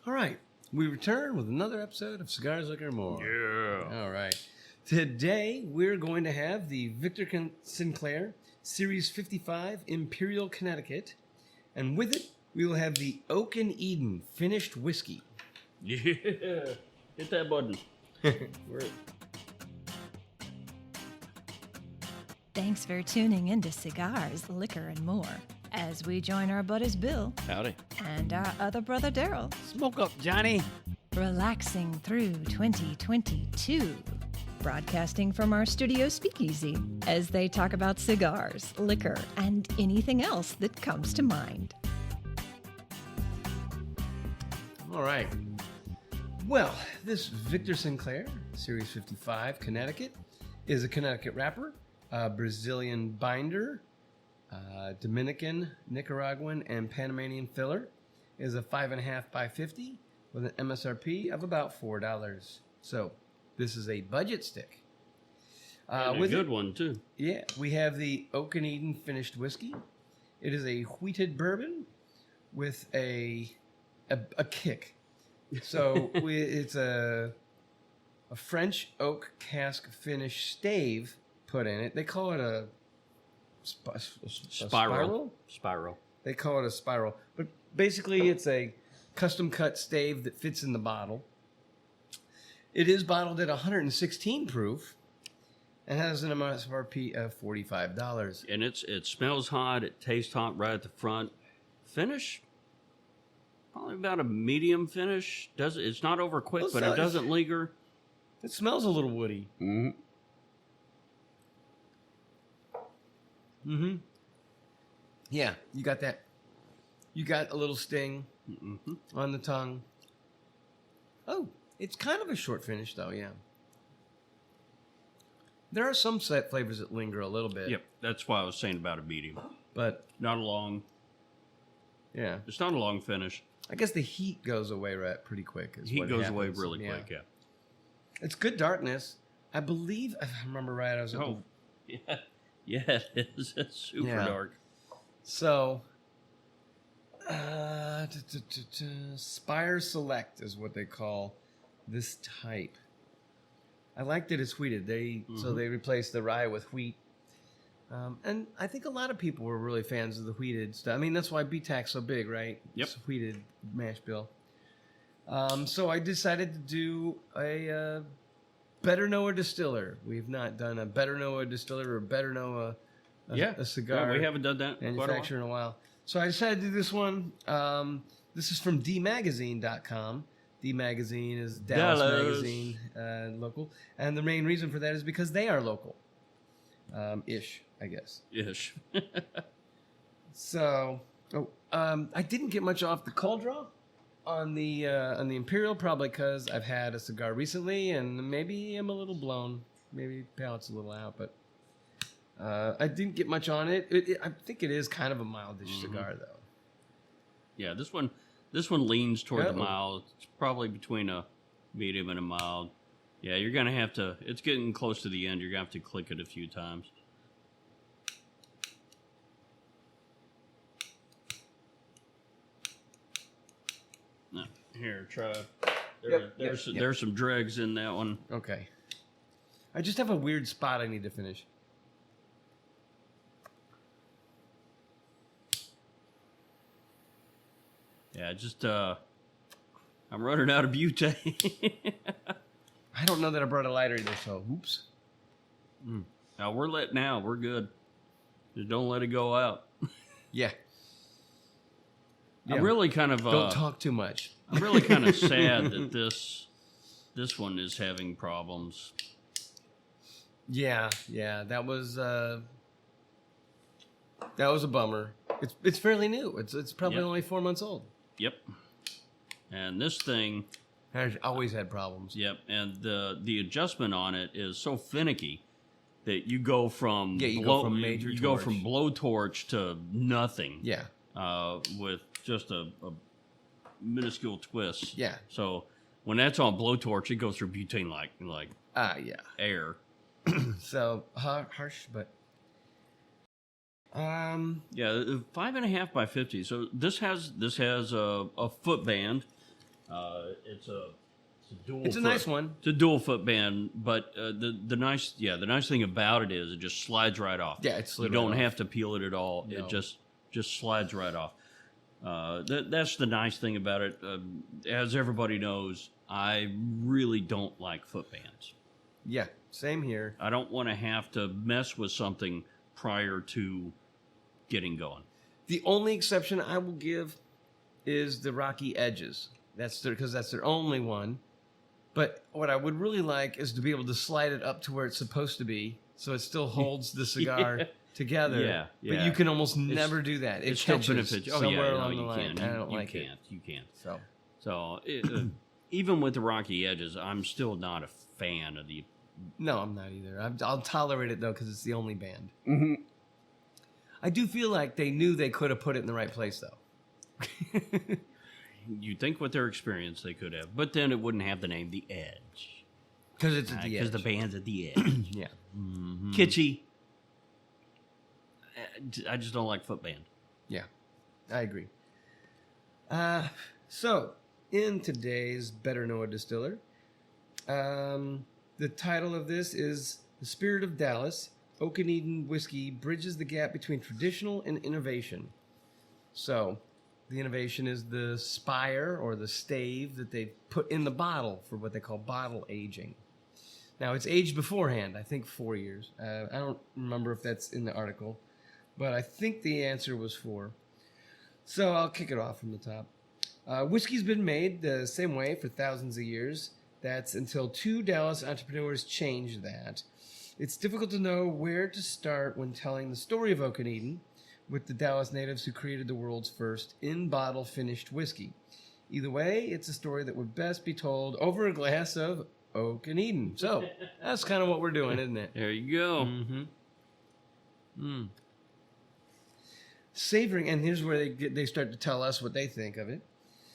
All right, we return with another episode of Cigars, Liquor, and More. Yeah. All right. Today, we're going to have the Victor Sinclair Series 55 Imperial Connecticut, and with it, we will have the Oak&Eden Finished Whiskey. Yeah. Hit that button. Thanks for tuning into Cigars, Liquor, and More as we join our buddies Bill Howdy. and our other brother Darrell, Smoke up, Johnny. relaxing through 2022. Broadcasting from our studio speakeasy as they talk about cigars, liquor, and anything else that comes to mind. All right. Well, this Victor Sinclair Series 55 Connecticut is a Connecticut wrapper, Brazilian binder, Dominican, Nicaraguan, and Panamanian filler. It is a 5.5 by 50 with an MSRP of about $4. So this is a budget stick. And a good one, too. Yeah, we have the Oak&Eden Finished Whiskey. It is a wheated bourbon with a kick. So it's a French oak cask finish stave put in it. They call it a spiral. Spiral. They call it a spiral. But basically, it's a custom cut stave that fits in the bottle. It is bottled at 116 proof and has an MSRP of $45. And it smells hot. It tastes hot right at the front. Finish? Probably about a medium finish. It's not over quick, but it doesn't linger. It smells a little woody. Mm-hmm. Mm-hmm. Yeah, you got that. You got a little sting on the tongue. Oh, it's kind of a short finish, though, yeah. There are some set flavors that linger a little bit. Yep, that's why I was saying about a medium. But, Not a long. yeah. It's not a long finish. I guess the heat goes away pretty quick. Heat goes away really quick, yeah. It's good darkness. I believe, if I remember right, I was... Yeah, it is. It's super dark. So, Spire Select is what they call this type. I like that it's wheated. So they replaced the rye with wheat. And I think a lot of people were really fans of the wheated stuff. I mean, that's why BTAC's so big, right? Yep. It's wheated mash bill. So I decided to do a Better Know a Distiller. We've not done a Better Know a Distiller or Better Know a cigar. Yeah, we haven't done that manufacturer in a while. So I decided to do this one. This is from dmagazine.com. D Magazine is Dallas Magazine, local. And the main reason for that is because they are local. Ish, I guess. Ish. So, I didn't get much off the cold draw on the Imperial, probably because I've had a cigar recently and maybe I'm a little blown. Maybe palate's a little out, but I didn't get much on it. I think it is kind of a mildish cigar, though. Yeah, this one leans toward the mild. It's probably between a medium and a mild. Yeah, you're going to have to... It's getting close to the end. You're going to have to click it a few times. No, here, try... There's some dregs in that one. Okay. I just have a weird spot I need to finish. Yeah, just... I'm running out of butane. I don't know that I brought a lighter either, so oops. Now, we're good. Just don't let it go out. Yeah. I'm really kind of... don't talk too much. I'm really kind of sad that this one is having problems. Yeah, that was a bummer. It's fairly new. It's probably only 4 months old. Yep. And this thing has always had problems. Yep. And the adjustment on it is so finicky that you go from go from blowtorch to nothing. Yeah. With just a minuscule twist. Yeah. So when that's on blowtorch, it goes through butane like air. So harsh, but yeah, 5.5 by 50. So this has a foot band. It's a dual. It's a nice one. It's a dual foot band, but the nice thing about it is it just slides right off. Yeah, it's you don't have to peel it at all. No. It just slides right off. That's the nice thing about it. As everybody knows, I really don't like foot bands. Yeah, same here. I don't want to have to mess with something prior to getting going. The only exception I will give is the rocky edges. Because that's their only one. But what I would really like is to be able to slide it up to where it's supposed to be, so it still holds the cigar together. Yeah. But you can almost never do that. It still benefits somewhere along the line. I don't like it. You can't. So even with the rocky edges, I'm still not a fan of the. No, I'm not either. I'll tolerate it though because it's the only band. Mm-hmm. I do feel like they knew they could have put it in the right place though. You'd think with their experience they could have, but then it wouldn't have the name The Edge. Because it's at the edge. Because the band's at the edge. Yeah. Mm-hmm. Kitschy. I just don't like foot band. Yeah, I agree. So, in today's Better Know a Distiller, the title of this is The Spirit of Dallas, Oak&Eden Whiskey Bridges the Gap Between Traditional and Innovation. So, the innovation is the spire or the stave that they put in the bottle for what they call bottle aging. Now, it's aged beforehand, I think 4 years. I don't remember if that's in the article, but I think the answer was 4. So I'll kick it off from the top. Whiskey's been made the same way for thousands of years. That's until 2 Dallas entrepreneurs changed that. It's difficult to know where to start when telling the story of Oak&Eden, with the Dallas natives who created the world's first in-bottle finished whiskey. Either way, it's a story that would best be told over a glass of Oak&Eden. So, that's kind of what we're doing, isn't it? There you go. Mm-hmm. Savoring, and here's where they start to tell us what they think of it.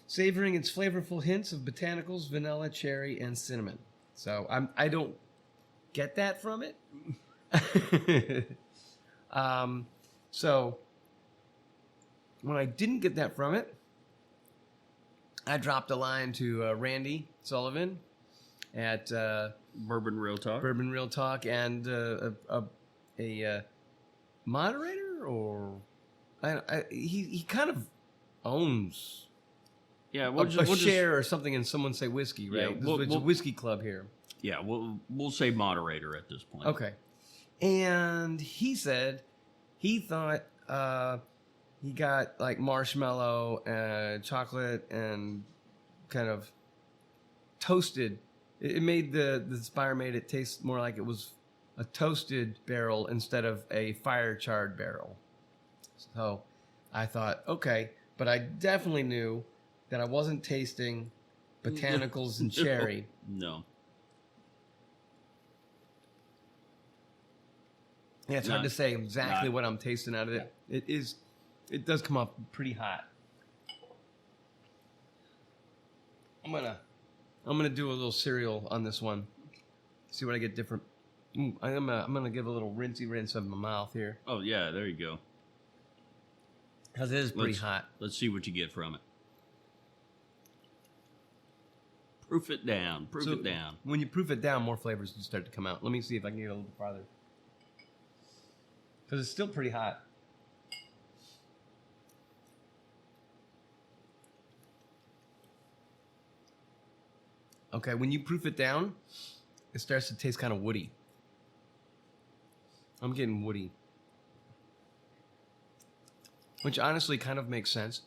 Savoring its flavorful hints of botanicals, vanilla, cherry, and cinnamon. So, I don't get that from it. So, when I didn't get that from it, I dropped a line to Randy Sullivan at Bourbon Real Talk. Bourbon Real Talk, and a moderator, or he kind of owns a share or something in Someone Say Whiskey, right? Yeah, it's a whiskey club here. Yeah, we'll say moderator at this point. Okay. And he said he thought he got like marshmallow, chocolate, and kind of toasted. It made the Spire made it taste more like it was a toasted barrel instead of a fire charred barrel. So I thought, okay, but I definitely knew that I wasn't tasting botanicals and cherry. No. Yeah, it's hard to say exactly what I'm tasting out of it. It does come off pretty hot. I'm gonna do a little cereal on this one. See what I get different. I'm gonna give a little rinse of my mouth here. Oh yeah, there you go. Because it is pretty hot. Let's see what you get from it. Proof it down. Proof it down. When you proof it down, more flavors will start to come out. Let me see if I can get a little farther. Because it's still pretty hot. Okay, when you proof it down, it starts to taste kind of woody. I'm getting woody. Which honestly kind of makes sense.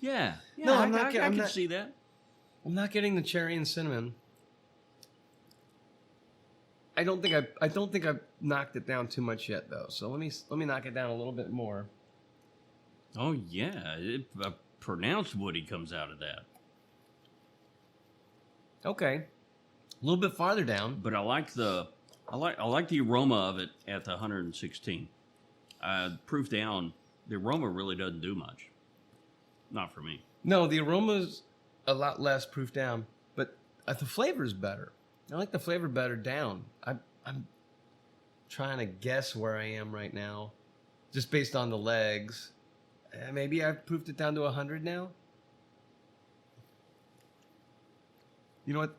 Yeah. No, I can see that. I'm not getting the cherry and cinnamon. I don't think I've knocked it down too much yet, though. So let me knock it down a little bit more. Oh yeah, a pronounced woody comes out of that. Okay, a little bit farther down. But I like the aroma of it at the 116. Proof down, the aroma really doesn't do much. Not for me. No, the aroma's a lot less proof down, but the flavor's better. I like the flavor better down. I'm trying to guess where I am right now, just based on the legs. Maybe I've proofed it down to 100 now. You know what?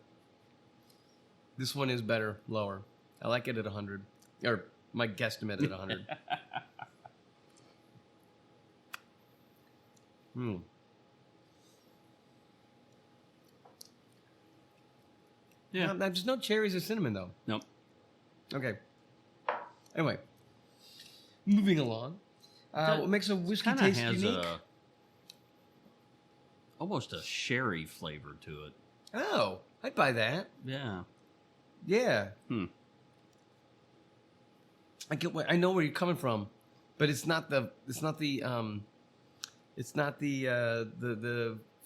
This one is better, lower. I like it at 100. Or my guesstimate at 100. Yeah. There's no cherries or cinnamon, though. Nope. Okay. Anyway. Moving along. What makes a whiskey taste unique? Almost a sherry flavor to it. Oh, I'd buy that. Yeah. Yeah. I know where you're coming from, but it's not the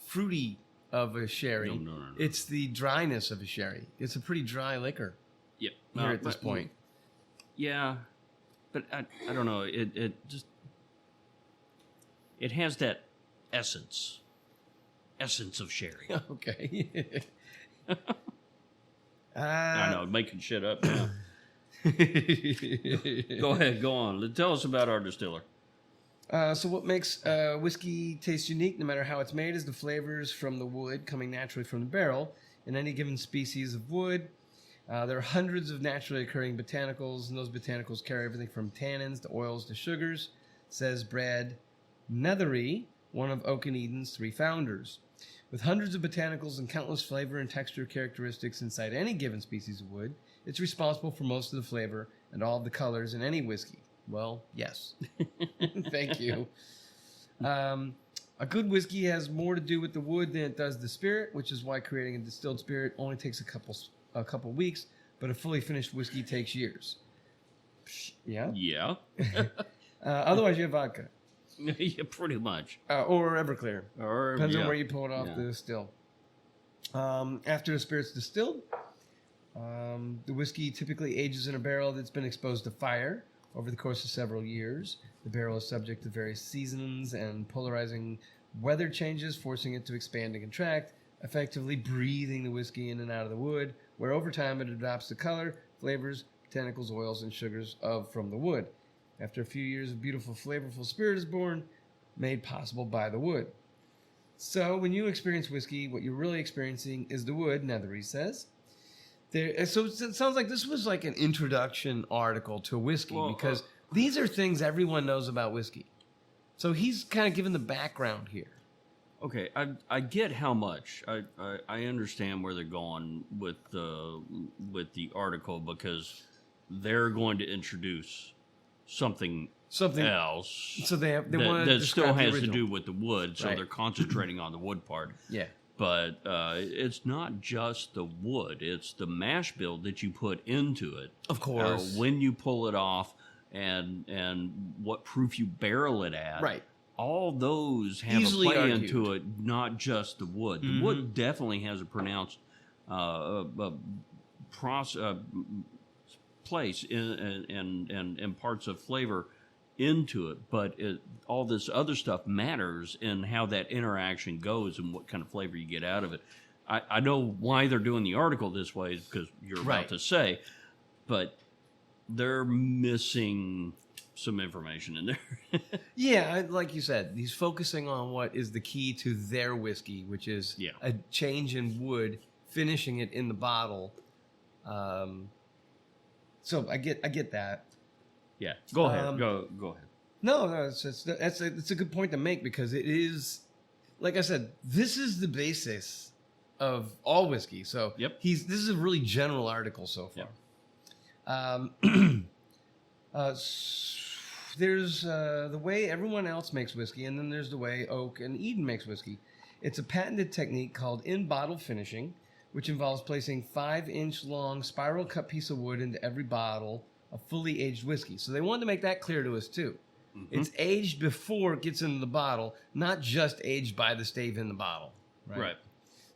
fruity of a sherry. No. It's the dryness of a sherry. It's a pretty dry liquor. Yep. Here at this point. Yeah, but I don't know. It has that essence of sherry. Okay. I know, making shit up now. Go ahead, go on. Tell us about our distiller. So what makes whiskey taste unique, no matter how it's made, is the flavors from the wood coming naturally from the barrel. In any given species of wood, there are hundreds of naturally occurring botanicals, and those botanicals carry everything from tannins to oils to sugars, says Brad Neathery, one of Oak&Eden's 3 founders. With hundreds of botanicals and countless flavor and texture characteristics inside any given species of wood, it's responsible for most of the flavor and all of the colors in any whiskey. Well, yes. Thank you. A good whiskey has more to do with the wood than it does the spirit, which is why creating a distilled spirit only takes a couple weeks, but a fully finished whiskey takes years. Yeah? Yeah. Otherwise, you have vodka. Yeah, pretty much. Or Everclear. Depends on yeah. where you pull it off the still. After the spirit's distilled, the whiskey typically ages in a barrel that's been exposed to fire over the course of several years. The barrel is subject to various seasons and polarizing weather changes, forcing it to expand and contract, effectively breathing the whiskey in and out of the wood, where over time it adopts the color, flavors, botanicals, oils, and sugars from the wood. After a few years, a beautiful, flavorful spirit is born, made possible by the wood. So when you experience whiskey, what you're really experiencing is the wood, Neathery says. So it sounds like this was like an introduction article to whiskey, because these are things everyone knows about whiskey. So he's kind of given the background here. Okay, I get how much. I understand where they're going with the article, because they're going to introduce something else. So they want that still has to do with the wood. So Right. they're concentrating on the wood part. Yeah. But it's not just the wood; it's the mash bill that you put into it. Of course. When you pull it off, and what proof you barrel it at. Right. All those have Easily a play argued. into it, not just the wood. The wood definitely has a pronounced place and parts of flavor into it, but all this other stuff matters in how that interaction goes and what kind of flavor you get out of it. I know why they're doing the article this way, because you're Right. about to say, but they're missing some information in there. Yeah, like you said, he's focusing on what is the key to their whiskey, which is a change in wood, finishing it in the bottle. So I get that. Yeah, go ahead. Go ahead. No, it's a good point to make, because it is, like I said, this is the basis of all whiskey. So this is a really general article so far. There's the way everyone else makes whiskey, and then there's the way Oak&Eden makes whiskey. It's a patented technique called in-bottle finishing, which involves placing 5-inch long spiral cut piece of wood into every bottle of fully aged whiskey. So they wanted to make that clear to us too. It's aged before it gets into the bottle, not just aged by the stave in the bottle. Right.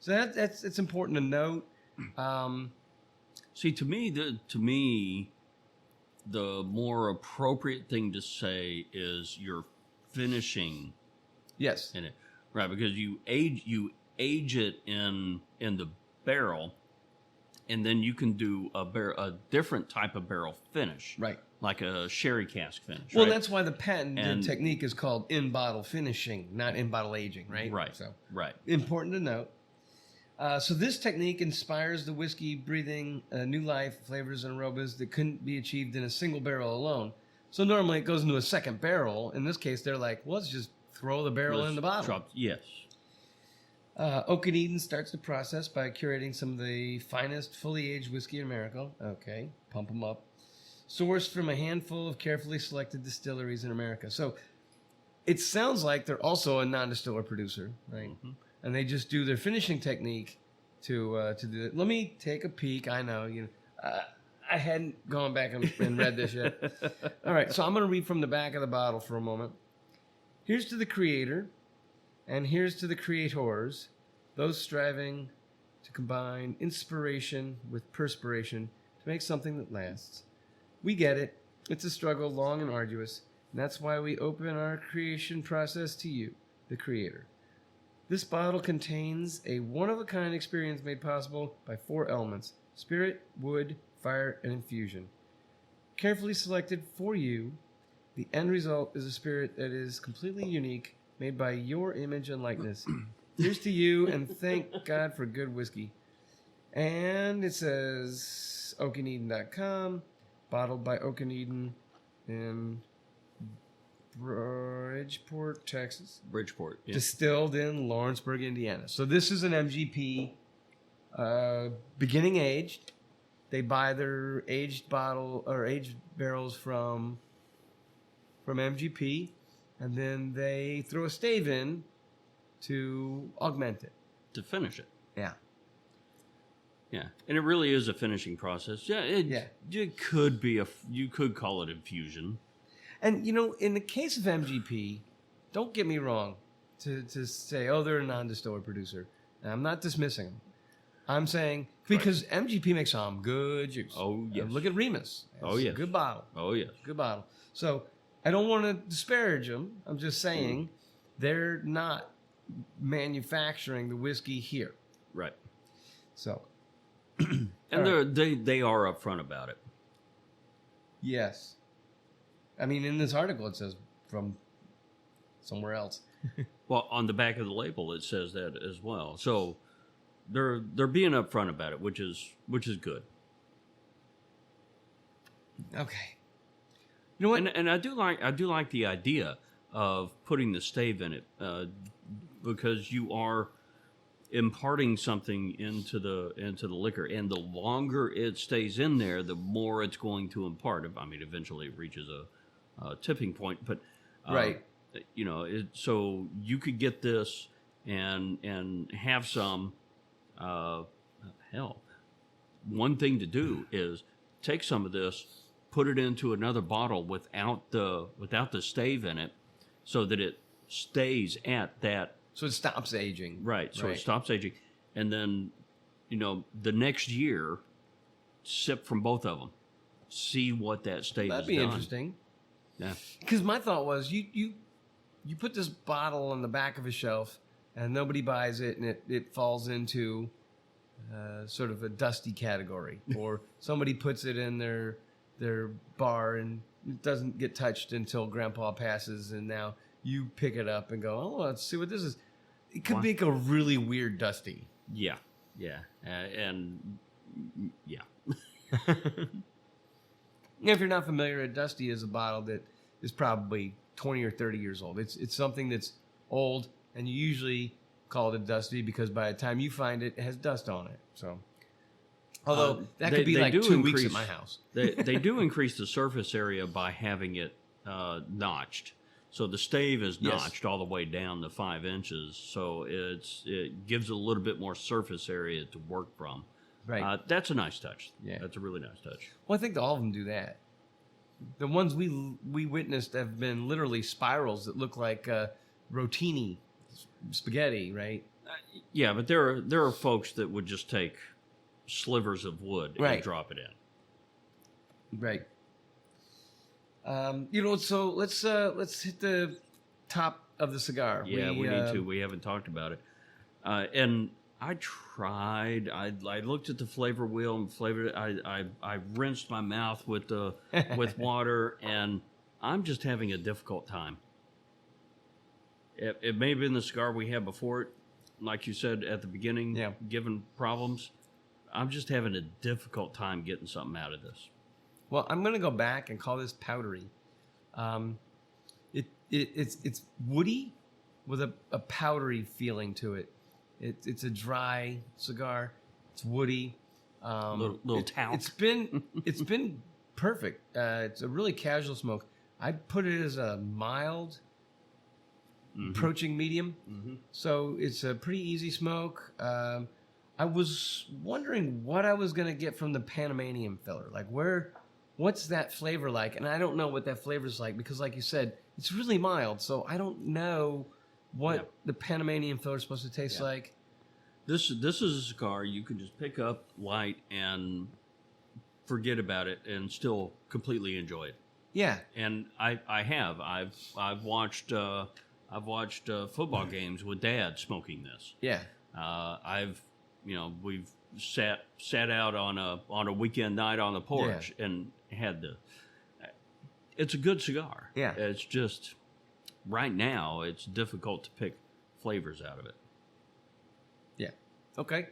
So it's important to note. See, to me, the more appropriate thing to say is you're finishing. Yes. In it, right? Because you age it in the barrel, and then you can do a different type of barrel finish. Right. like a sherry cask finish. Well, right? that's why the patented And- technique is called in-bottle finishing, not in-bottle aging, right? Right. So Right. important to note. So this technique inspires the whiskey breathing new life, flavors, and aromas that couldn't be achieved in a single barrel alone. So normally it goes into a second barrel. In this case, they're like, well, let's just throw the barrel in the bottle. Yes. Oak&Eden starts the process by curating some of the finest fully aged whiskey in America. Okay, pump them up. Sourced from a handful of carefully selected distilleries in America. So it sounds like they're also a non-distiller producer, right? Mm-hmm. And they just do their finishing technique to do it. Let me take a peek. I know I hadn't gone back and read this yet. All right, so I'm going to read from the back of the bottle for a moment. Here's to the creator, and here's to the creators, those striving to combine inspiration with perspiration to make something that lasts. We get it. It's a struggle, long and arduous, and that's why we open our creation process to you, the creator. This bottle contains a one-of-a-kind experience made possible by 4 elements: spirit, wood, fire, and infusion. Carefully selected for you, the end result is a spirit that is completely unique, made by your image and likeness. Here's to you, and thank God for good whiskey. And it says oakandeden.com, bottled by Oak&Eden in Bridgeport, Texas. Bridgeport. Yeah. Distilled in Lawrenceburg, Indiana. So this is an MGP, beginning aged. They buy their aged bottle or aged barrels from MGP, and then they throw a stave in to augment it. To finish it. Yeah. Yeah, and it really is a finishing process. Yeah, it could be you could call it infusion. And, in the case of MGP, don't get me wrong to say, oh, they're a non-distiller producer. And I'm not dismissing them. I'm saying, because MGP makes some good juice. Oh, yes. Look at Remus. Oh, yes. Good bottle. Oh, yes. Good bottle. So I don't want to disparage them. I'm just saying they're not manufacturing the whiskey here. Right. So. And they are upfront about it. Yes. I mean, in this article, it says from somewhere else. Well, on the back of the label, it says that as well. So they're being upfront about it, which is good. Okay. You know what? And I do like the idea of putting the stave in it because you are imparting something into the liquor, and the longer it stays in there, the more it's going to impart. I mean, eventually it reaches a tipping point, but Right. So you could get this and have some. Hell, one thing to do is take some of this, put it into another bottle without the stave in it, so that it stays at that. So it stops aging. Right. So it stops aging, and then the next year, sip from both of them, see what that stave That'd has be done. interesting. Yeah. Because my thought was, you put this bottle on the back of a shelf, and nobody buys it, and it falls into sort of a dusty category, or somebody puts it in their bar and it doesn't get touched until Grandpa passes, and now you pick it up and go, oh, let's see what this is. It could make a really weird dusty. Yeah. Yeah. And yeah. If you're not familiar, a dusty is a bottle that is probably 20 or 30 years old. It's something that's old, and you usually call it a dusty because by the time you find it, it has dust on it. So, although that could be like 2 weeks at my house. they do increase the surface area by having it notched. So the stave is notched all the way down to 5 inches. So it gives it a little bit more surface area to work from. Right. That's a nice touch. Yeah. That's a really nice touch. Well, I think all of them do that. The ones we witnessed have been literally spirals that look like rotini spaghetti, right? Yeah, but there are folks that would just take slivers of wood and drop it in. Right. So let's hit the top of the cigar. Yeah, we need to. We haven't talked about it. And I tried. I looked at the flavor wheel and flavored it. I rinsed my mouth with with water, and I'm just having a difficult time. It may have been the cigar we had before it, like you said at the beginning, given problems. I'm just having a difficult time getting something out of this. Well, I'm going to go back and call this powdery. It's woody with a powdery feeling to it. It's a dry cigar. It's woody. Little talc. It's been perfect. It's a really casual smoke. I'd put it as a mild, approaching medium. So it's a pretty easy smoke. I was wondering what I was going to get from the Panamanian filler. Like what's that flavor like? And I don't know what that flavor's like because, like you said, it's really mild. So I don't know what the Panamanian filler is supposed to taste like. This is a cigar you can just pick up light and forget about it and still completely enjoy it. Yeah, and I've watched football games with Dad smoking this. Yeah, we've sat out on a weekend night on the porch and had it's a good cigar. Yeah, it's just right now it's difficult to pick flavors out of it. Yeah. Okay.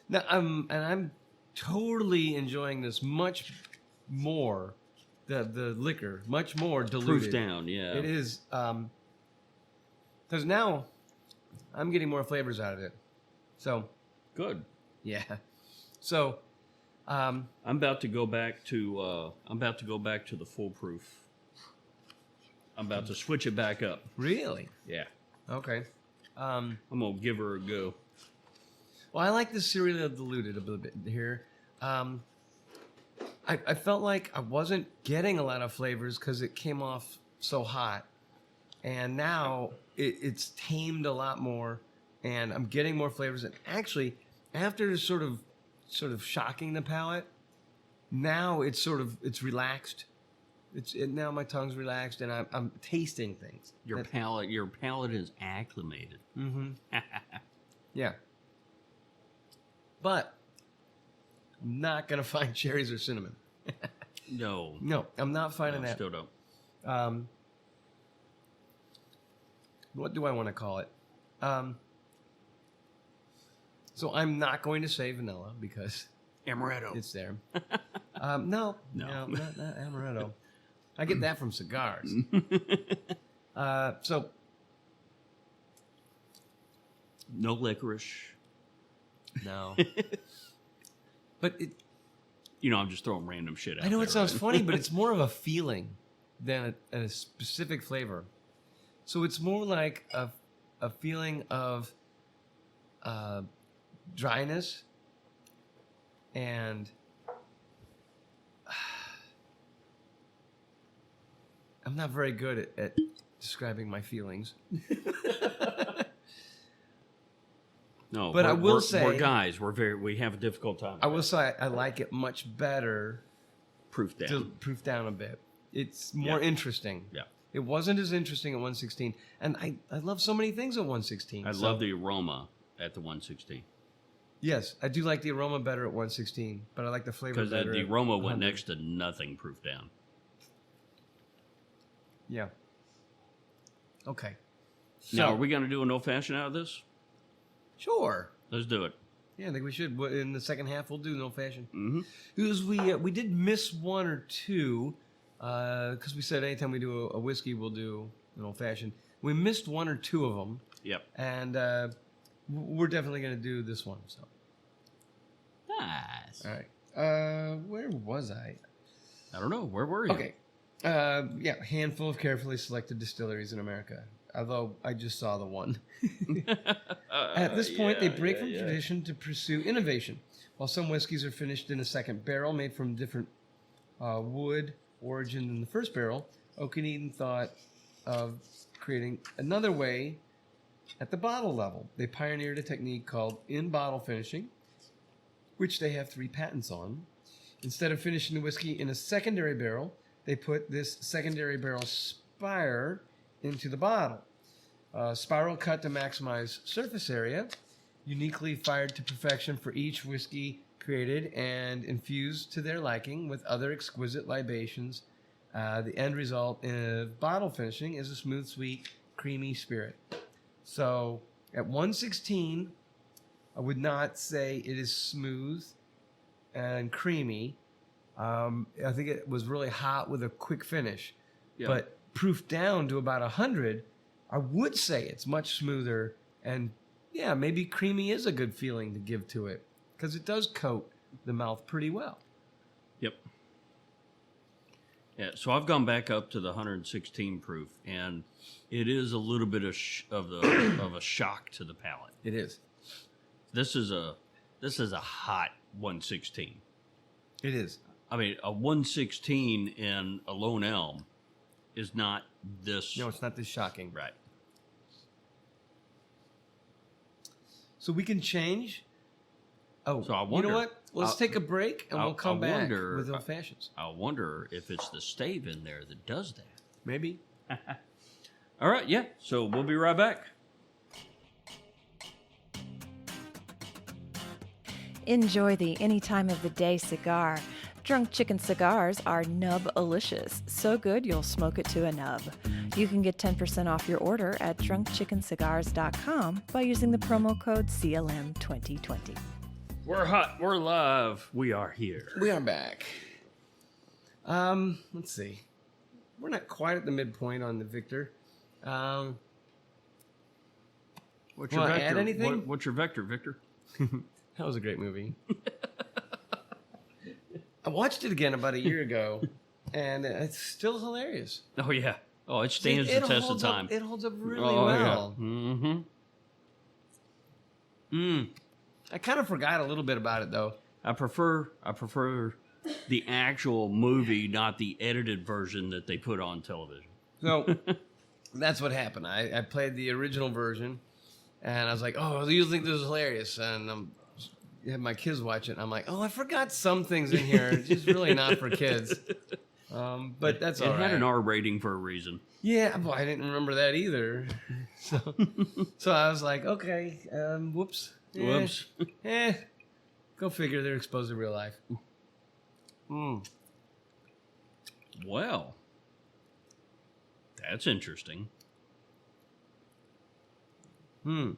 Now I'm totally enjoying this much more. The liquor much more diluted. Proof down, yeah. It is because now I'm getting more flavors out of it. So good. Yeah. So I'm about to go back to the foolproof. I'm about to switch it back up. Really? Yeah. Okay. I'm gonna give her a go. Well, I like the cereal diluted a little bit here. I felt like I wasn't getting a lot of flavors because it came off so hot, and now it's tamed a lot more, and I'm getting more flavors. And actually, after sort of shocking the palate, now it's relaxed. Now my tongue's relaxed, and I'm tasting things. Your palate is acclimated. Mm-hmm. Yeah. But I'm not gonna find cherries or cinnamon. No, I'm not finding that. Still don't. What do I want to call it? So I'm not going to say vanilla because Amaretto. it's there. No, not amaretto. I get that from cigars. So no licorice. No. But I'm just throwing random shit out. I know there, it sounds right? funny, but it's more of a feeling than a specific flavor. So it's more like a feeling of dryness and I'm not very good at describing my feelings. No, but I will say we're guys. We have a difficult time. I will say I like it much better. Proof down A bit. It's more interesting. Yeah. It wasn't as interesting at 116, and I love so many things at 116. I love the aroma at the 116. Yes, I do like the aroma better at 116, but I like the flavor better. Because the aroma went next to nothing proof down. Yeah. Okay. Now, are we going to do an old fashioned out of this? Sure. Let's do it. Yeah, I think we should. In the second half, we'll do an old fashioned. Mm-hmm. Because we did miss one or two, because we said anytime we do a whiskey, we'll do an old fashioned. We missed one or two of them. Yep. And we're definitely going to do this one. So. Nice. All right. Where was I? I don't know. Where were you? Okay. Yeah, handful of carefully selected distilleries in America. Although I just saw the one. At this point, they break from tradition to pursue innovation. While some whiskeys are finished in a second barrel made from different wood origin than the first barrel, Oak&Eden thought of creating another way at the bottle level. They pioneered a technique called in-bottle finishing, which they have 3 patents on. Instead of finishing the whiskey in a secondary barrel, they put this secondary barrel spire into the bottle. Spiral cut to maximize surface area uniquely fired to perfection for each whiskey created and infused to their liking with other exquisite libations. The end result of bottle finishing is a smooth, sweet, creamy spirit. So at 116, I would not say it is smooth and creamy. I think it was really hot with a quick finish. Yeah. But proof down to about 100, I would say it's much smoother. And yeah, maybe creamy is a good feeling to give to it because it does coat the mouth pretty well. Yep. Yeah, so I've gone back up to the 116 proof, and it is a little bit of a shock to the palate. It is. This is a hot 116. It is. I mean, a 116 in a Lone Elm is not this. No, it's not this shocking. Right. So we can change. Oh, so I wonder, you know what? Let's take a break and we'll come back with old fashions. I wonder if it's the stave in there that does that. Maybe. All right, yeah. So we'll be right back. Enjoy the any time of the day cigar. Drunk Chicken cigars are nub-alicious. So good you'll smoke it to a nub. You can get 10% off your order at drunkchickencigars.com by using the promo code CLM2020. We're hot. We're live. We are here. We are back. Let's see. We're not quite at the midpoint on the Victor. What's your Vector? Add anything? What's your Vector, Victor? That was a great movie. I watched it again about a year ago, and it's still hilarious. Oh, yeah. Oh, it stands the test of time. It holds up really well. Yeah. Mm-hmm. I kind of forgot a little bit about it, though. I prefer the actual movie, not the edited version that they put on television. So that's what happened. I played the original version, and I was like, "Oh, you think this is hilarious?" And had my kids watch it, and I'm like, "Oh, I forgot some things in here. It's just really not for kids." But that's all right. It had an R rating for a reason. Yeah, well, I didn't remember that either. So I was like, "Okay, whoops." Whoops. Go figure, they're exposed to real life. Well, that's interesting. Yeah,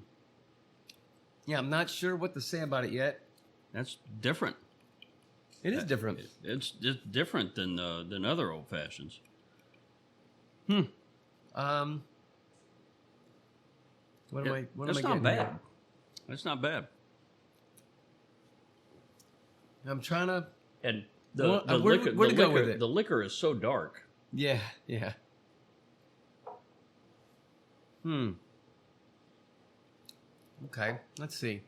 I'm not sure what to say about it yet. That's different. It is different. It's just different than other old fashions. What am I That's not bad. Here? That's not bad. I'm trying to. And where to go with it? The liquor is so dark. Yeah. Okay, let's see.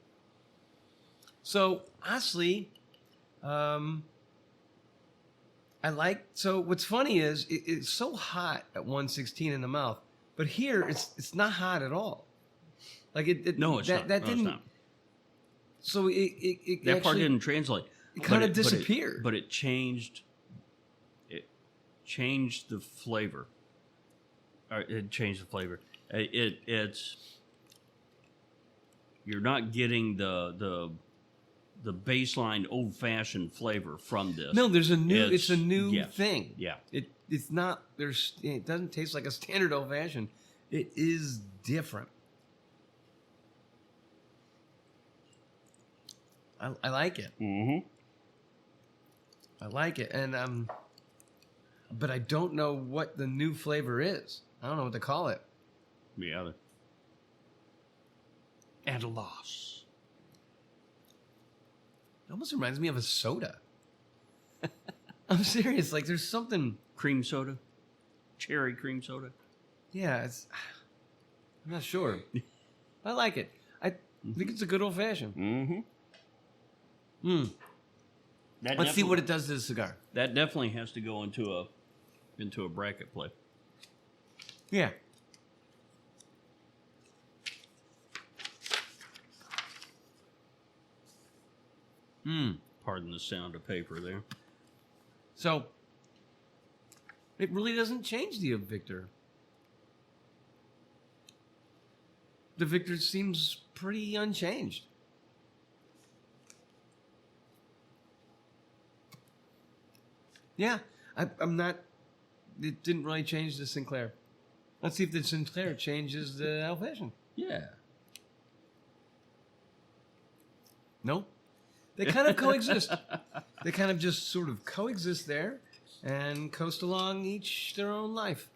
So honestly, so what's funny is it's so hot at 116 in the mouth, but here it's not hot at all. Like no, it's not. That didn't. It's not. So it that part didn't translate. It kind of disappeared. But it changed. It changed the flavor. It changed the flavor. It's you're not getting the baseline old fashioned flavor from this. No, there's a new. It's a new thing. Yeah. It's not. It doesn't taste like a standard old fashioned. It is different. I like it. Mm-hmm. I like it, and but I don't know what the new flavor is. I don't know what to call it. Me either. At a loss. It almost reminds me of a soda. I'm serious. Like there's something. Cream soda, cherry cream soda. Yeah, I'm not sure. I like it. I think it's a good old fashioned. Mm-hmm. Let's see what it does to the cigar. That definitely has to go into a bracket play. Yeah. Pardon the sound of paper there. So, it really doesn't change the Victor. The Victor seems pretty unchanged. Yeah, I'm not. It didn't really change the Sinclair. Let's see if the Sinclair changes the elevation. Yeah. No, they kind of coexist. They kind of just sort of coexist there and coast along each their own life.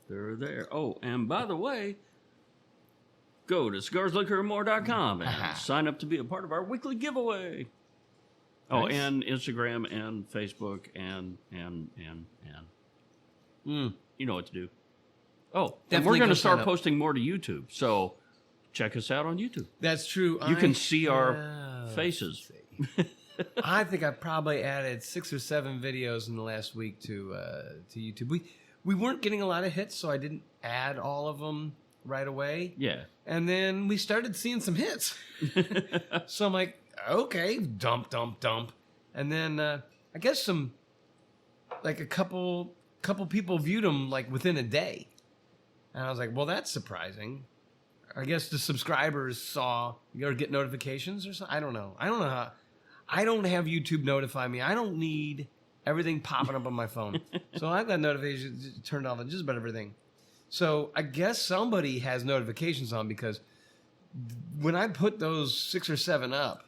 They're there. Oh, and by the way, go to cigarsliquorandmore.com and sign up to be a part of our weekly giveaway. Oh, Nice. and Instagram and Facebook and you know what to do. Oh, and Definitely we're going go to start sign up. posting more to YouTube. So check us out on YouTube. That's true. You can see our shall faces. see. I think I probably added 6 or 7 videos in the last week to YouTube. We weren't getting a lot of hits, so I didn't add all of them right away. Yeah. And then we started seeing some hits. So I'm like, okay, dump. And then I guess a couple people viewed them like within a day. And I was like, well, that's surprising. I guess the subscribers saw or get notifications or something. I don't know how. I don't have YouTube notify me. I don't need everything popping up on my phone. So I've got notifications turned off on just about everything. So I guess somebody has notifications on, because when I put those 6 or 7 up,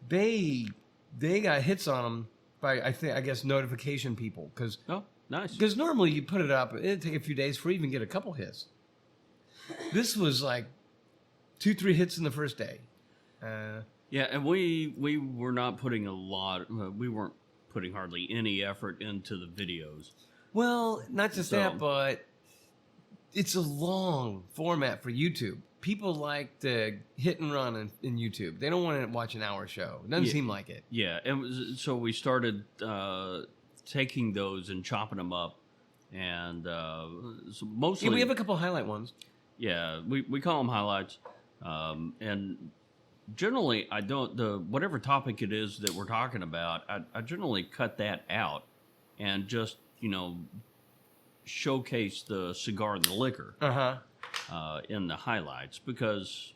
they got hits on them by I guess notification people, because Oh, nice. normally you put it up, it'd take a few days for you even get a couple hits. This was like 2-3 hits in the first day. Yeah, and we were not putting we weren't putting hardly any effort into the videos. Well, not just So- that, but it's a long format for YouTube. People like to hit and run in YouTube. They don't want to watch an hour show. It doesn't Yeah. seem like it. Yeah, so we started taking those and chopping them up, and so mostly Yeah, we have a couple highlight ones. yeah, we call them highlights, and generally I don't whatever topic it is that we're talking about, I generally cut that out and just showcase the cigar and the liquor in the highlights, because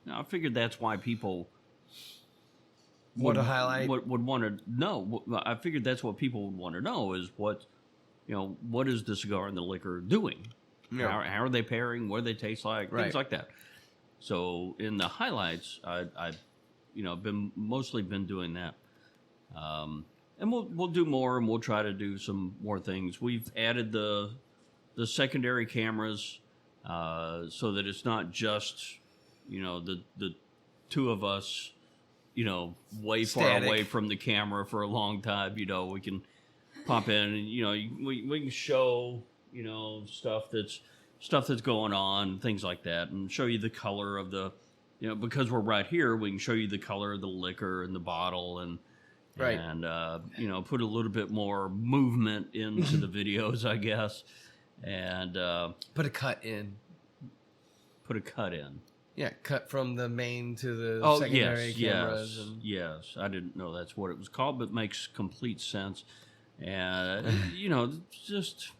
I figured that's why people What a highlight. would want to know. I figured that's what people would want to know, is what is the cigar and the liquor doing? Yeah. How are they pairing? What do they taste like? Right. Things like that. So in the highlights, I've mostly been doing that, and we'll do more, and we'll try to do some more things. We've added the secondary cameras, so that it's not just the two of us way far Static. away from the camera for a long time. We can pop in and we can show stuff that's going on, things like that, and show you the color of the because we're right here, we can show you the color of the liquor in the bottle, and Right. and put a little bit more movement into the videos, I guess, and Put a cut in. put a cut in. Yeah, cut from the main to the Oh, secondary yes, cameras. yes, And yes. I didn't know that's what it was called, but makes complete sense. And just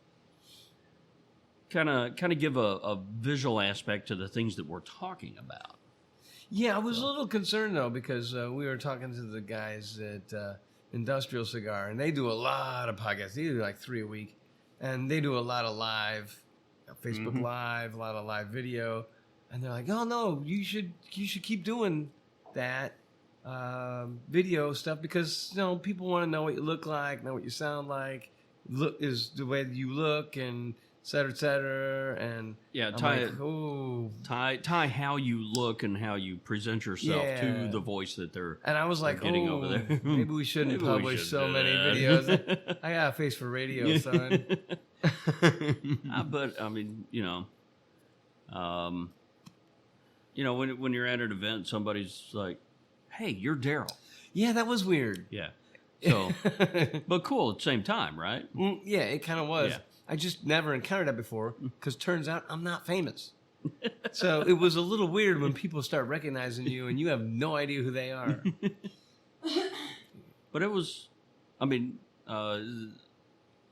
kind of give a visual aspect to the things that we're talking about. Yeah, I was a little concerned, though, because we were talking to the guys at Industrial Cigar, and they do a lot of podcasts. They do like 3 a week, and they do a lot of live, Facebook Live, a lot of live video, and they're like, "Oh no, you should keep doing that video stuff, because people want to know what you look like, know what you sound like, look is the way you look, and et cetera." And Yeah, I'm tie how you look and how you present yourself Yeah. to the voice that they're. And I was like, getting over there. maybe we shouldn't Maybe we publish should so do many that. videos. I got a face for radio, son. But I mean, when you're at an event, somebody's like, "Hey, you're Darrell." Yeah, that was weird. Yeah. So, but cool at the same time, right? Yeah, it kind of was. Yeah. I just never encountered that before, because turns out I'm not famous. So it was a little weird when people start recognizing you and you have no idea who they are. But it was, I mean,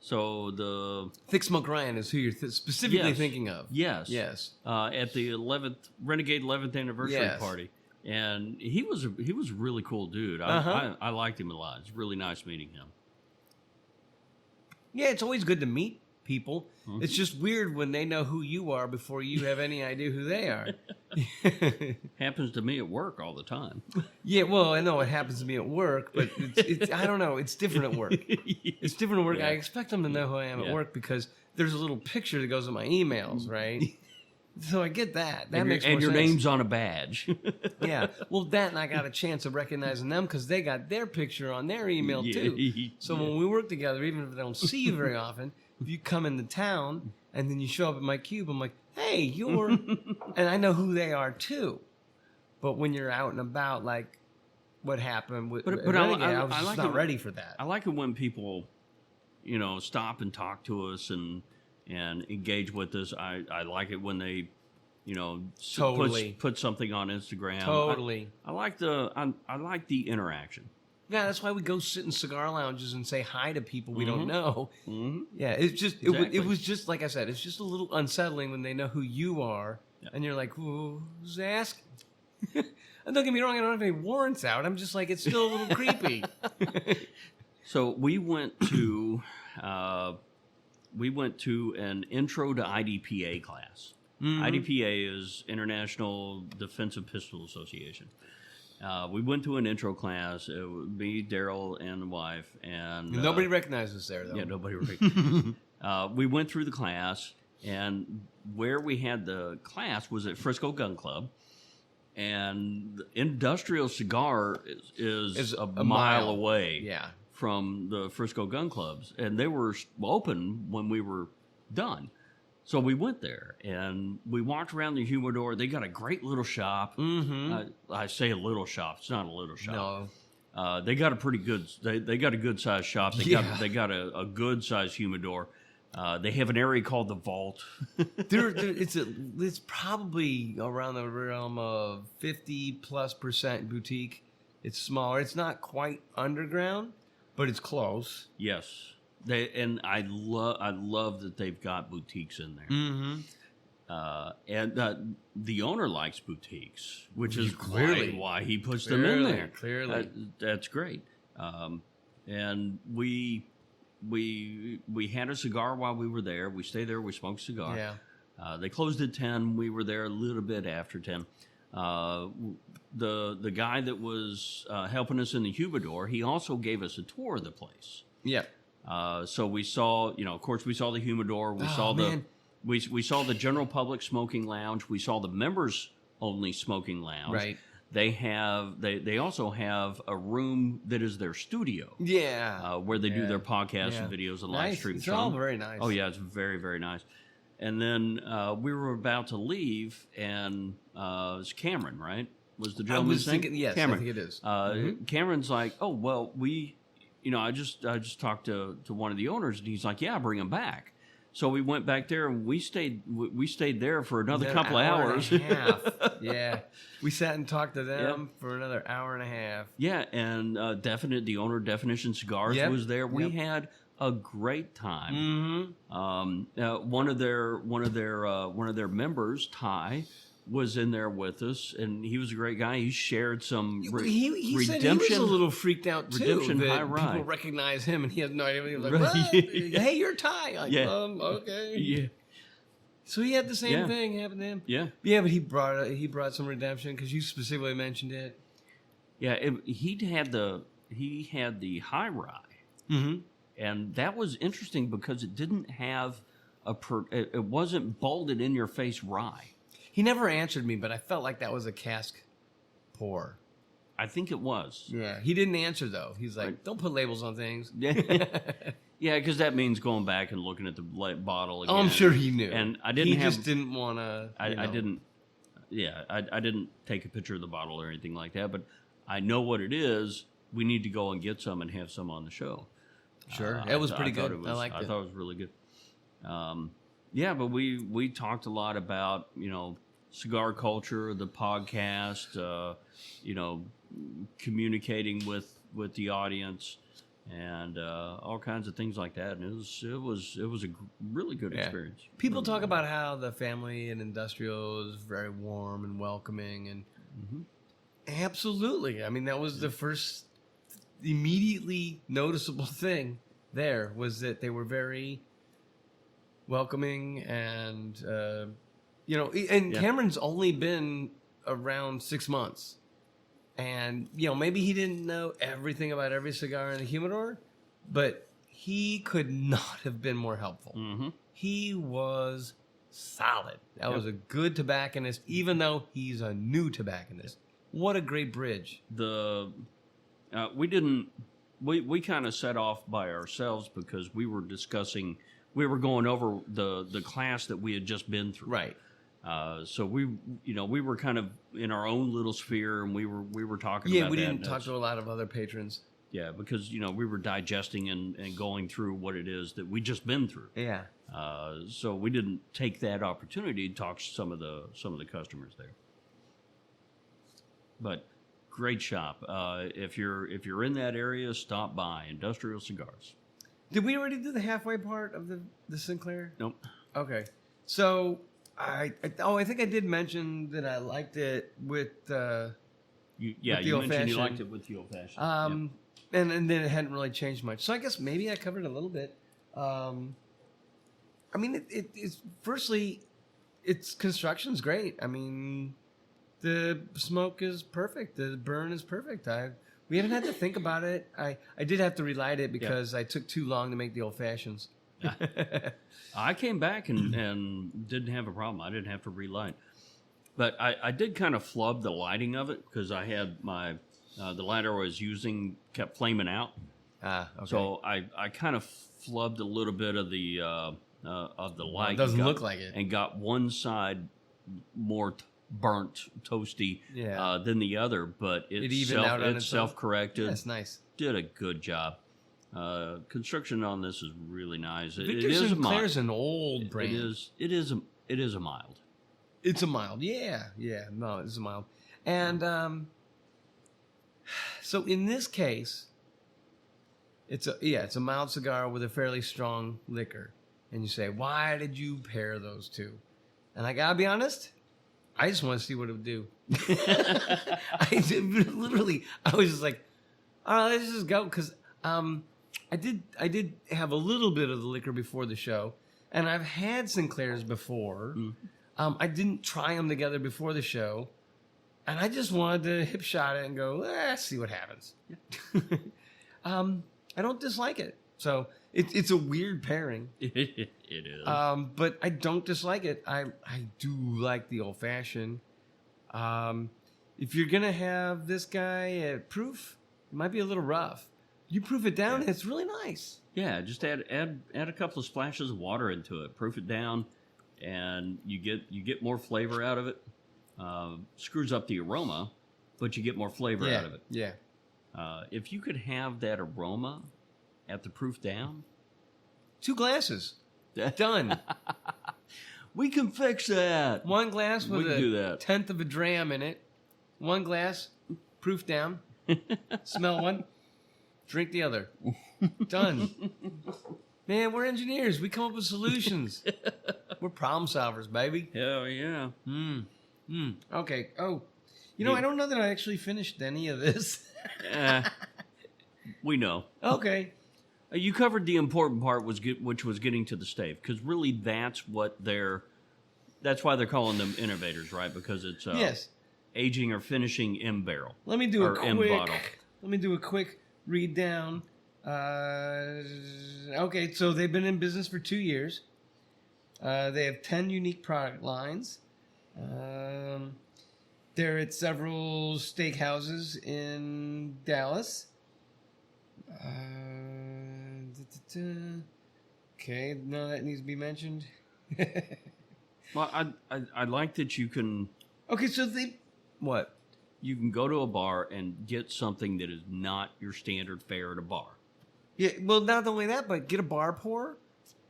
So the Thick Smoke Ryan is who you're specifically Yes. thinking of. yes, Yes. at the Renegade 11th anniversary Yes. party, and he was a really cool dude. I liked him a lot. It's really nice meeting him. Yeah, it's always good to meet people. Mhm. It's just weird when they know who you are before you have any idea who they are. Happens to me at work all the time. Yeah, well, I know it happens to me at work, but it's I don't know. It's different at work. It's different at work. Yeah. I expect them to know who I am at Yeah. work because there's a little picture that goes in my emails, right? So I get that. That makes more and your sense. name's on a badge. Yeah. Well, that and I got a chance of recognizing them because they got their picture on their email too. So when we work together, even if I don't see you very often, if you come into town and then you show up at my cube, I'm like, hey, you're, and I know who they are too. But when you're out and about, like what happened with But Renegade, I I was just like not it- ready for that. I like it when people, stop and talk to us and engage with us. I like it when they, Totally. put something on Instagram. Totally. I like the interaction. Yeah, that's why we go sit in cigar lounges and say hi to people we don't know. Mm-hmm. Yeah, it's just Exactly. it was just like I said, it's just a little unsettling when they know who you are, Yeah. and you're like, who's asking? And don't get me wrong, I don't have any warrants out. I'm just like, it's still a little creepy. So we went to an intro to IDPA class. Mhm. IDPA is International Defensive Pistol Association. We went to an intro class. It was me, Darrell, and the wife, and Nobody recognizes us there, though. yeah, nobody. We went through the class, and where we had the class was at Frisco Gun Club, and Industrial Cigar is a mile away Yeah. from the Frisco Gun Clubs, and they were open when we were done. So we went there, and we walked around the humidor. They got a great little shop. Mm-hmm. I say a little shop. It's not a little shop. No. They got a pretty good. They got a good sized shop. They got a good sized humidor. They have an area called the Vault. It's probably around the realm of 50+% boutique. It's smaller. It's not quite underground, but it's close. Yes, I love that they've got boutiques in there. Mm-hmm. And the owner likes boutiques, which is Clearly. why he puts them in there. Clearly. That's great. And we had a cigar while we were there. We stayed there. We smoked a cigar. Yeah. They closed at 10. We were there a little bit after 10. The guy that was helping us in the humidor, he also gave us a tour of the place. Yeah. So we saw, of course, we saw the humidor. We saw we saw the general public smoking lounge. We saw the members only smoking lounge. Right. They also have a room that is their studio. Yeah. Where they do their podcasts Yeah. and videos and live Nice. streams. It's all very nice. Oh yeah, it's very, very nice. And then we were about to leave, and it's Cameron, right? Was the I gentleman's was thinking, name? yes, Cameron. I think it is. Cameron's like, oh well, I just talked to one of the owners, and he's like, yeah, bring him back. So we went back there, and we stayed there for another couple of hours. And a half. Yeah. We sat and talked to them for another hour and a half. Yeah, and the owner of Definition Cigars Yep. was there. We Yep. had a great time. Mm-hmm. One of their members, Ty, was in there with us, and he was a great guy. He shared some He said he was a little freaked out too. Redemption that High people Ride. recognize him, and he has no idea. He was like, Right. "What? Hey, you're Ty." Like, Yeah. Okay. Yeah, So he had the same Yeah. thing happen to him. yeah, Yeah, but he brought some redemption because you specifically mentioned it. yeah. He had the high rye, Mm-hmm. and that was interesting because it didn't have it wasn't bolted in your face rye. He never answered me, but I felt like that was a cask pour. I think it was. Yeah, he didn't answer though. He's like, Right. "Don't put labels on things." Yeah, because that means going back and looking at the bottle again. Oh, I'm sure he knew. And I didn't He have. just didn't want to. I didn't. Yeah, I didn't take a picture of the bottle or anything like that. But I know what it is. We need to go and get some and have some on the show. Sure, it was pretty good. I liked I it. thought it was really good. Yeah, but we talked a lot about cigar culture, the podcast, communicating with the audience. and all kinds of things like that. And it was a really good experience. People Really talk good. about how the family in Industrial is very warm and welcoming, and absolutely. I mean, that was the first immediately noticeable thing there, was that they were very welcoming, and and Cameron's only been around 6 months, and maybe he didn't know everything about every cigar in the humidor, but he could not have been more helpful. He was solid. That was a good tobacconist, even though he's a new tobacconist. What a great bridge. We kind of set off by ourselves because we were going over the class that we had just been through. Right. So we were kind of in our own little sphere, and we were talking about we that. didn't talk to a lot of other patrons. Yeah, because we were digesting and going through what it is that we just been through. Yeah. So we didn't take that opportunity to talk to some of the customers there. But great shop. If you're in that area, stop by Industrial Cigars. Did we already do the halfway part of the Sinclair? Nope. Okay. So I think I did mention that I liked it with You the mentioned old-fashioned. you liked it with the old fashioned. And then it hadn't really changed much. So I guess maybe I covered a little bit. I mean, it's firstly, its construction's great. I mean, the smoke is perfect. The burn is perfect. We haven't had to think about it. I did have to relight it because I took too long to make the old fashions. I came back and didn't have a problem. I didn't have to relight. But I did kind of flub the lighting of it because I had the lighter I was using kept flaming out. Okay. So I kind of flubbed a little bit of the light. It doesn't look like it. And got one side more burnt, toasty than the other, but it evened out on its own? self-corrected. That's nice. Did a good job. Construction on this is really nice. It Victor is a mild. Sinclair's an old brand. It is a mild. It's a mild. Yeah. No, it's a mild. And so in this case, it's a mild cigar with a fairly strong liquor. And you say, why did you pair those two? And I gotta be honest, I just want to see what it would do. I was just like, all right, let's just go, because I did have a little bit of the liquor before the show, and I've had Sinclairs before. I didn't try them together before the show, and I just wanted to hip shot it and go, let's see what happens. I don't dislike it, so it's a weird pairing. It is. But I don't dislike it. I do like the old fashioned. If you're gonna have this guy at proof, it might be a little rough. You proof it down, and it's really nice. Yeah, just add a couple of splashes of water into it, proof it down, and you get more flavor out of it. Screws up the aroma, but you get more flavor out of it. Yeah. If you could have that aroma at the proof down, 2 glasses, done. We can fix that. 1 glass with We can do that. 1/10 of a dram in it. 1 glass, proof down. Smell one, drink the other. Done. Man, we're engineers. We come up with solutions. We're problem solvers, baby. Hell yeah. Okay. Oh, I don't know that I actually finished any of this. We know. Okay. You covered the important part, which was getting to the stave, because really that's why they're calling them innovators, right? Because it's Yes. aging or finishing in barrel. Let me do in bottle. Let me do a quick read down. Okay, so they've been in business for 2 years. They have 10 unique product lines. They're at several steakhouses in Dallas. Okay, none of that needs to be mentioned. Well, I like that you can Okay, so what? you can go to a bar and get something that is not your standard fare at a bar. Yeah, well, not only that, but get a bar pour,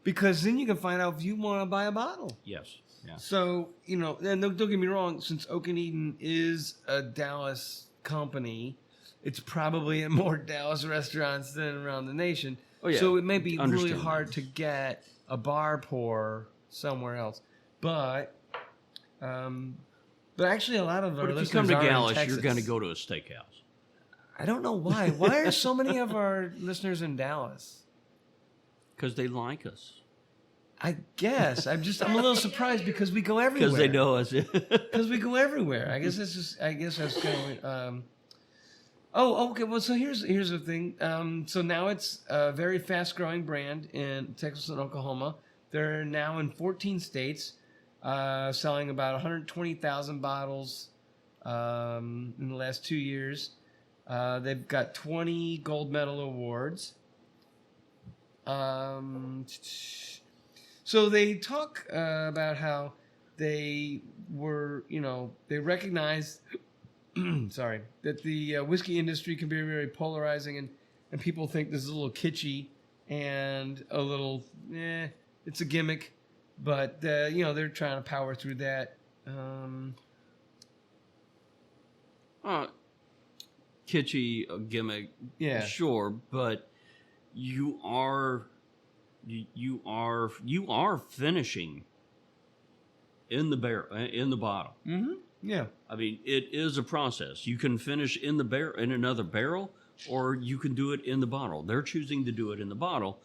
because then you can find out if you want to buy a bottle. Yes. Yeah. So, and don't get me wrong, since Oak&Eden is a Dallas company, it's probably in more Dallas restaurants than around the nation. Oh, yeah. So it may be really Understand hard that. to get a bar pour somewhere else. But actually, a lot of our But if you listeners come to are in Gallus, Texas. you're going to go to a steakhouse. I don't know why. Why are so many of our listeners in Dallas? Because they like us. I guess I'm a little surprised because we go everywhere. Because they know us. Because we go everywhere. I guess that's kind of. Oh, okay. Well, so here's the thing. So now it's a very fast growing brand in Texas and Oklahoma. They're now in 14 states, selling about 120,000 bottles in the last 2 years. They've got 20 gold medal awards. So they talk about how they were, they recognized, sorry, that the whiskey industry can be very polarizing, and people think this is a little kitschy and a little, it's a gimmick, but they're trying to power through that. Kitschy, a gimmick, Yeah. sure, but you are finishing in the bottle. Mm-hmm. Yeah. I mean, it is a process. You can finish in another barrel, or you can do it in the bottle. They're choosing to do it in the bottle,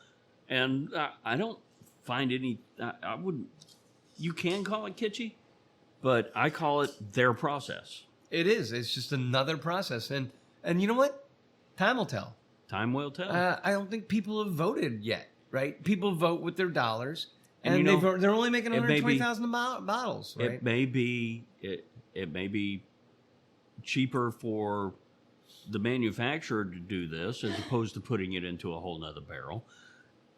and I don't find any. I wouldn't. You can call it kitschy, but I call it their process. It is. It's just another process, and you know what? Time will tell. Time will tell. I don't think people have voted yet, right? People vote with their dollars, and And they're only making it may be- 120,000 bottles, right? It may be cheaper for the manufacturer to do this as opposed to putting it into a whole nother barrel,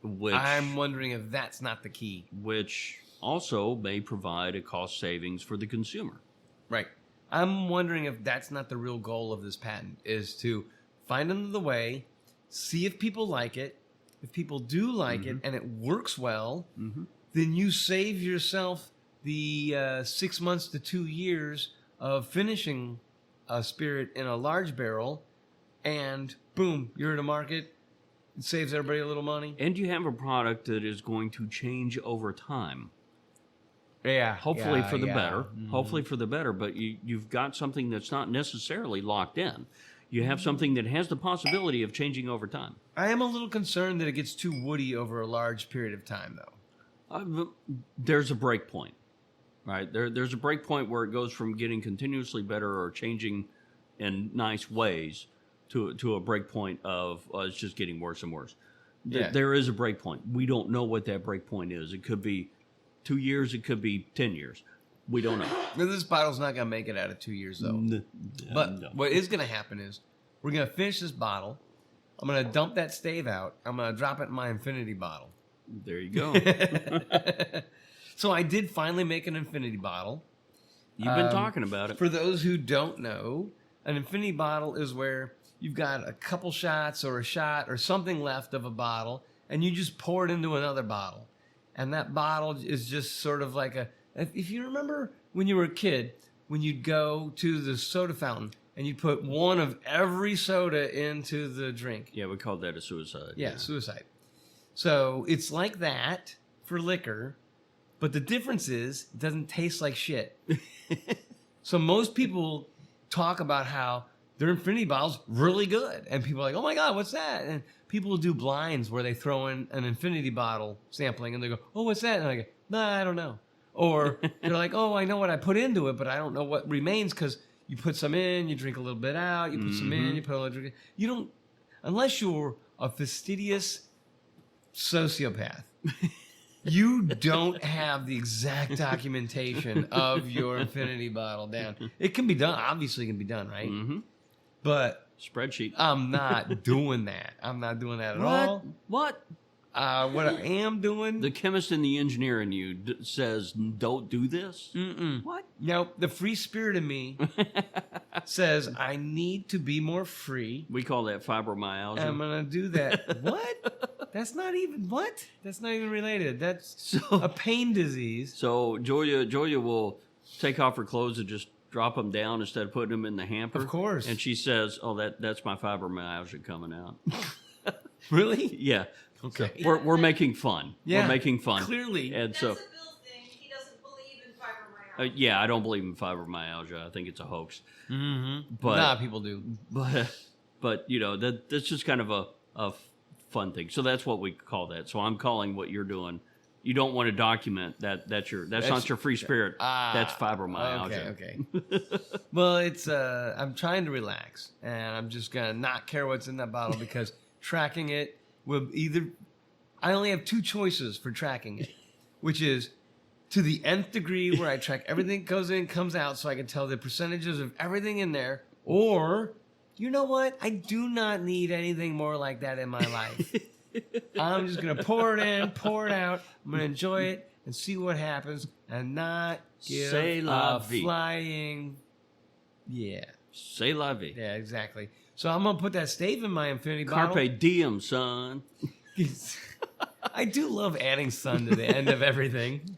which I'm wondering if that's not the key. which also may provide a cost savings for the consumer. Right. I'm wondering if that's not the real goal of this patent, is to find another way, see if people like it. If people do like it and it works well, then you save yourself the 6 months to 2 years of finishing a spirit in a large barrel, and boom, you're in a market. It saves everybody a little money. And you have a product that is going to change over time. Yeah. Hopefully for the better. Hopefully for the better, but you've got something that's not necessarily locked in. You have something that has the possibility of changing over time. I am a little concerned that it gets too woody over a large period of time, though. There's a break point, right? There's a break point where it goes from getting continuously better or changing in nice ways to a break point of it's just getting worse and worse. Yeah. There is a break point. We don't know what that break point is. It could be 2 years. It could be 10 years. We don't know. Now, this bottle's not going to make it out of 2 years, though. But No. what is going to happen is we're going to finish this bottle. I'm going to dump that stave out. I'm going to drop it in my infinity bottle. There you go. So I did finally make an infinity bottle. You've been talking about it. For those who don't know, an infinity bottle is where you've got a couple shots or a shot or something left of a bottle, and you just pour it into another bottle. And that bottle is just sort of like if you remember when you were a kid, when you'd go to the soda fountain and you'd put one of every soda into the drink. Yeah, we called that a suicide. Yeah, suicide. So it's like that for liquor, but the difference is it doesn't taste like shit. So most people talk about how their infinity bottle's really good. And people are like, oh my God, what's that? And people will do blinds where they throw in an infinity bottle sampling and they go, oh, what's that? And I go, nah, I don't know. Or they're like, oh, I know what I put into it, but I don't know what remains, because you put some in, you drink a little bit out, you put some in, you put a little drink. You don't, unless you're a fastidious sociopath, you don't have the exact documentation of your infinity bottle down. It can be done. Obviously, it can be done, right? Mm-hmm. But Spreadsheet. I'm not doing that. I'm not doing that at all. What? What I am doing... The chemist and the engineer in you says, don't do this? Mm-mm. What? No, the free spirit in me says I need to be more free. We call that fibromyalgia. I'm going to do that. What? That's not even... What? That's not even related. That's a pain disease. So Julia will take off her clothes and just drop them down instead of putting them in the hamper. Of course. And she says, "Oh, that's my fibromyalgia coming out." Really? Yeah. Okay. So we're making fun. Yeah, We're making fun. clearly. And That's so a Bill thing. He doesn't believe in fibromyalgia. yeah, I don't believe in fibromyalgia. I think it's a hoax. Mm-hmm. But Nah, people do. but you know that's just kind of a fun thing. So that's what we call that. So I'm calling what you're doing. You don't want to document that. That's not your free spirit. That's fibromyalgia. Okay. Well, it's I'm trying to relax, and I'm just gonna not care what's in that bottle because tracking it will either. I only have two choices for tracking it, which is to the nth degree where I track everything that goes in, comes out, so I can tell the percentages of everything in there, or you know what? I do not need anything more like that in my life. I'm just going to pour it in, pour it out. I'm going to enjoy it and see what happens and not give C'est la a vie. flying... Yeah. C'est la vie. Yeah, exactly. So I'm going to put that stave in my infinity bottle. Carpe diem, son. I do love adding sun to the end of everything.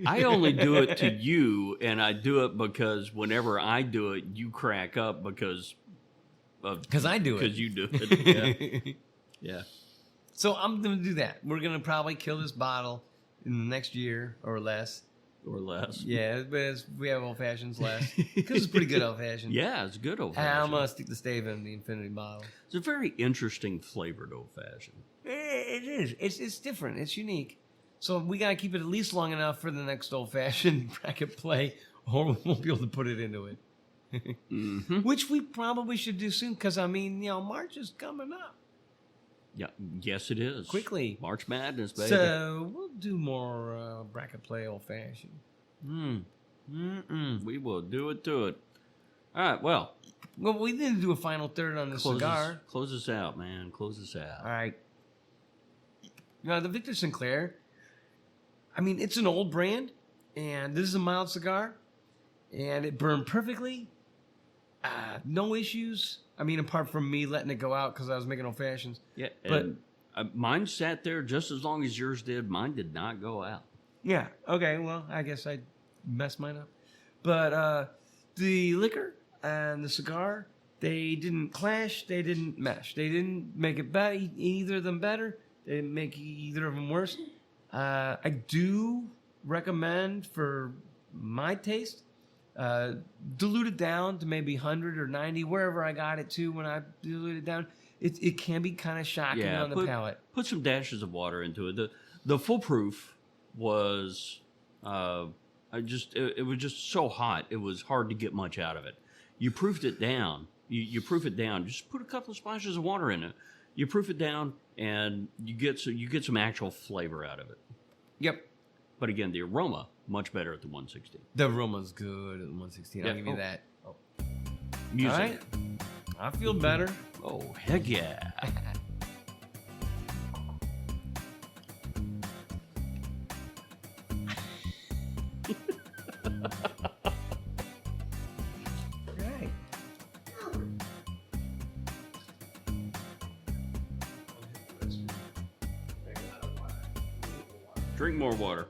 I only do it to you, and I do it because whenever I do it, you crack up because I do it. Because you do it. Yeah. So I'm going to do that. We're going to probably kill this bottle in the next year or less. Or less. Yeah, but we have old fashions less. Because it's pretty good old fashioned. Yeah, it's good old And I'm fashioned. going to stick the stave in the infinity bottle. It's a very interesting flavored old fashioned. It is. It's different. It's unique. So we got to keep it at least long enough for the next old fashioned bracket play, or we won't be able to put it into it. Mm-hmm. Which we probably should do soon, because I mean, March is coming up Yeah, yes, it is. quickly. March Madness, baby. So we'll do more bracket play old fashioned. We will do it to it. All right, well. Well, we didn't do a final third on the cigar. Close us out, man. Close us out. All right. The Victor Sinclair, I mean, it's an old brand, and this is a mild cigar, and it burned perfectly. No issues. I mean, apart from me letting it go out because I was making old fashions. Yeah, But- and, mine sat there just as long as yours did. Mine did not go out. Yeah. Okay. Well, I guess I messed mine up. But the liquor and the cigar, they didn't clash. They didn't mesh. They didn't make it better. Either of them better. They didn't make either of them worse. I do recommend, for my taste, dilute it down to maybe 100 or 90, wherever I got it to when I dilute it down. It can be kind of shocking on the palate. Put some dashes of water into it. The full proof was it was just so hot. It was hard to get much out of it. You proofed it down. You proof it down. Just put a couple of splashes of water in it. You proof it down, and you get some actual flavor out of it. Yep. But again, the aroma much better at the 116. The aroma's good at 116. I'll Yeah. give you that. Music. All right. I feel better. Oh, heck yeah. Right. Drink more water.